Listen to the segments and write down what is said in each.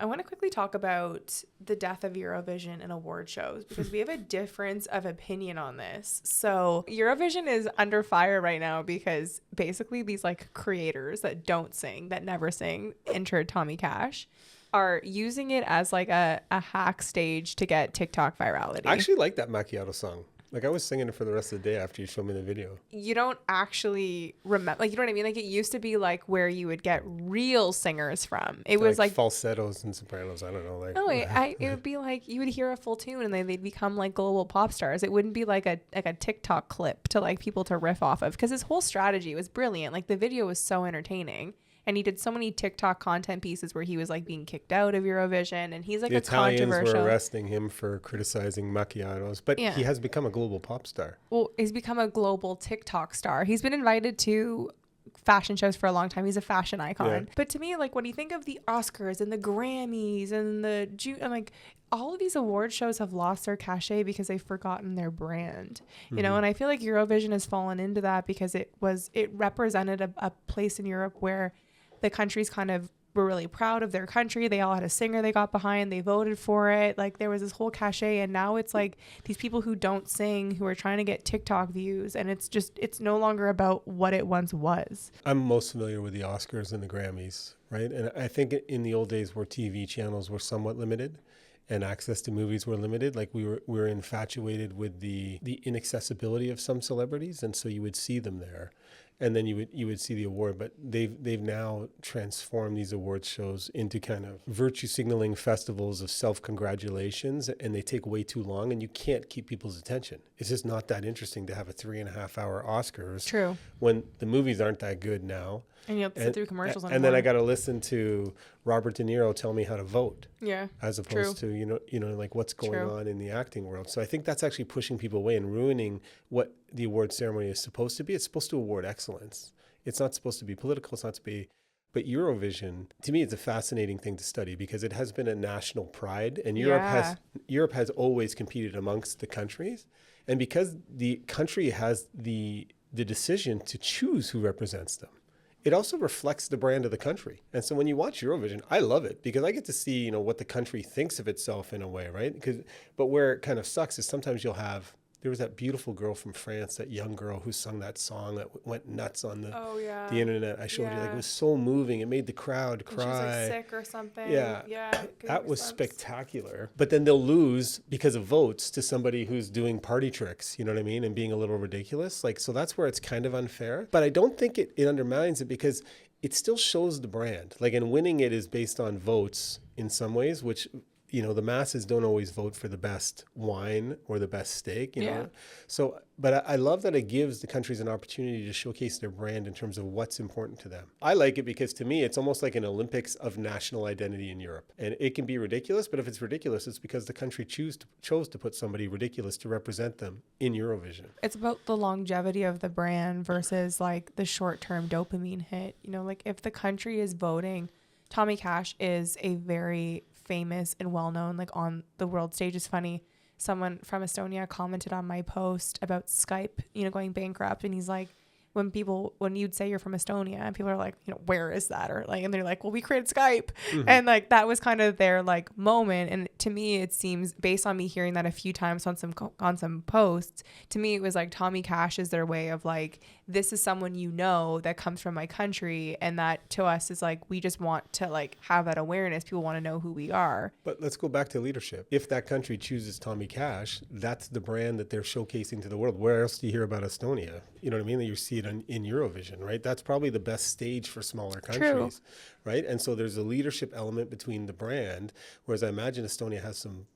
I want to quickly talk about the death of Eurovision and award shows because we have a difference of opinion on this. So Eurovision is under fire right now because basically these like creators that don't sing, that never sing, enter Tommy Cash, are using it as like a hack stage to get TikTok virality. I actually like that macchiato song. Like, I was singing it for the rest of the day after you showed me the video. You don't actually remember, like, you know what I mean? Like, it used to be like where you would get real singers from. It was like falsettos and sopranos. I don't know. Like, no, it would be like you would hear a full tune and they'd become like global pop stars. It wouldn't be like a TikTok clip to like people to riff off of, because his whole strategy was brilliant. Like, the video was so entertaining. And he did so many TikTok content pieces where he was like being kicked out of Eurovision, and he's like the a controversial. Italians were arresting him for criticizing macchiatos, but he has become a global pop star. Well, he's become a global TikTok star. He's been invited to fashion shows for a long time. He's a fashion icon. Yeah. But to me, like, when you think of the Oscars and the Grammys and the I'm like, all of these award shows have lost their cachet because they've forgotten their brand, you know. And I feel like Eurovision has fallen into that because it represented a place in Europe where the countries kind of were really proud of their country. They all had a singer they got behind. They voted for it. Like, there was this whole cachet. And now it's like these people who don't sing, who are trying to get TikTok views. And it's no longer about what it once was. I'm most familiar with the Oscars and the Grammys, right? And I think in the old days where TV channels were somewhat limited and access to movies were limited, like we were infatuated with the inaccessibility of some celebrities. And so you would see them there. And then you would see the award, but they've now transformed these award shows into kind of virtue signaling festivals of self-congratulations, and they take way too long, and you can't keep people's attention. It's just not that interesting to have a 3.5-hour Oscars. True. When the movies aren't that good now. And you have to sit through commercials anymore. And then I got to listen to Robert De Niro tell me how to vote. Yeah. As opposed to, you know, like what's going on in the acting world. So I think that's actually pushing people away and ruining what the award ceremony is supposed to be. It's supposed to award excellence. It's not supposed to be political. It's not to be. But Eurovision, to me, it's a fascinating thing to study because it has been a national pride, and Europe has always competed amongst the countries, and because the country has the decision to choose who represents them, it also reflects the brand of the country. And so when you watch Eurovision, I love it because I get to see, you know, what the country thinks of itself in a way, right? But where it kind of sucks is sometimes there was that beautiful girl from France, that young girl who sung that song that went nuts on the internet. I showed you, like, it was so moving. It made the crowd cry. She was like sick or something. Yeah. That was spectacular. But then they'll lose because of votes to somebody who's doing party tricks, you know what I mean? And being a little ridiculous. Like, so that's where it's kind of unfair. But I don't think it undermines it because it still shows the brand. Like, and winning it is based on votes in some ways, which, you know, the masses don't always vote for the best wine or the best steak, you know? So, but I love that it gives the countries an opportunity to showcase their brand in terms of what's important to them. I like it because to me, it's almost like an Olympics of national identity in Europe. And it can be ridiculous, but if it's ridiculous, it's because the country chose to put somebody ridiculous to represent them in Eurovision. It's about the longevity of the brand versus like the short-term dopamine hit. You know, like if the country is voting, Tommy Cash is a very famous and well-known, like, on the world stage. Is funny, someone from Estonia commented on my post about Skype, you know, going bankrupt, and he's like, when you'd say you're from Estonia and people are like, you know, where is that? Or like, and they're like, well, we created Skype. And like, that was kind of their like moment. And to me, it seems, based on me hearing that a few times on some posts, to me, it was like Tommy Cash is their way of like, this is someone, you know, that comes from my country. And that to us is like, we just want to like have that awareness. People want to know who we are. But let's go back to leadership. If that country chooses Tommy Cash, that's the brand that they're showcasing to the world. Where else do you hear about Estonia? You know what I mean? That you see it in Eurovision, right? That's probably the best stage for smaller countries, right? And so there's a leadership element between the brand, whereas I imagine Estonia has some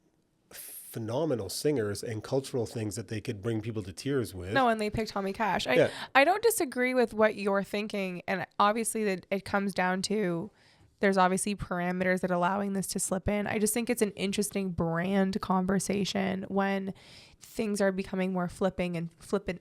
phenomenal singers and cultural things that they could bring people to tears with. No, and they picked Tommy Cash. I don't disagree with what you're thinking, and obviously that it comes down to, there's obviously parameters that are allowing this to slip in. I just think it's an interesting brand conversation when things are becoming more flippant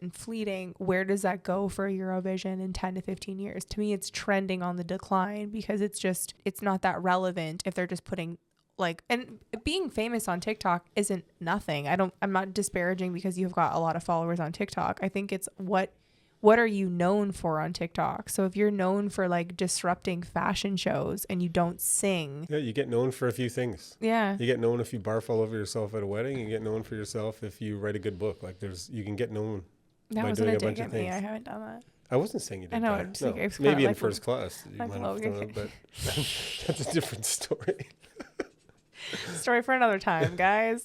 and fleeting. Where does that go for Eurovision in 10 to 15 years? To me, it's trending on the decline because it's not that relevant if they're just putting like, and being famous on TikTok isn't nothing. I'm not disparaging because you've got a lot of followers on TikTok. I think it's what what are you known for on TikTok? So if you're known for like disrupting fashion shows and you don't sing. Yeah, you get known for a few things. Yeah. You get known if you barf all over yourself at a wedding. You get known for yourself if you write a good book. Like you can get known That by wasn't doing a a bunch dig of at me. things. I haven't done that. I wasn't saying you did I know, that. it's No. like- it's Maybe kinda in like first class you like might low- have done it, but that's a different story. Story for another time, guys.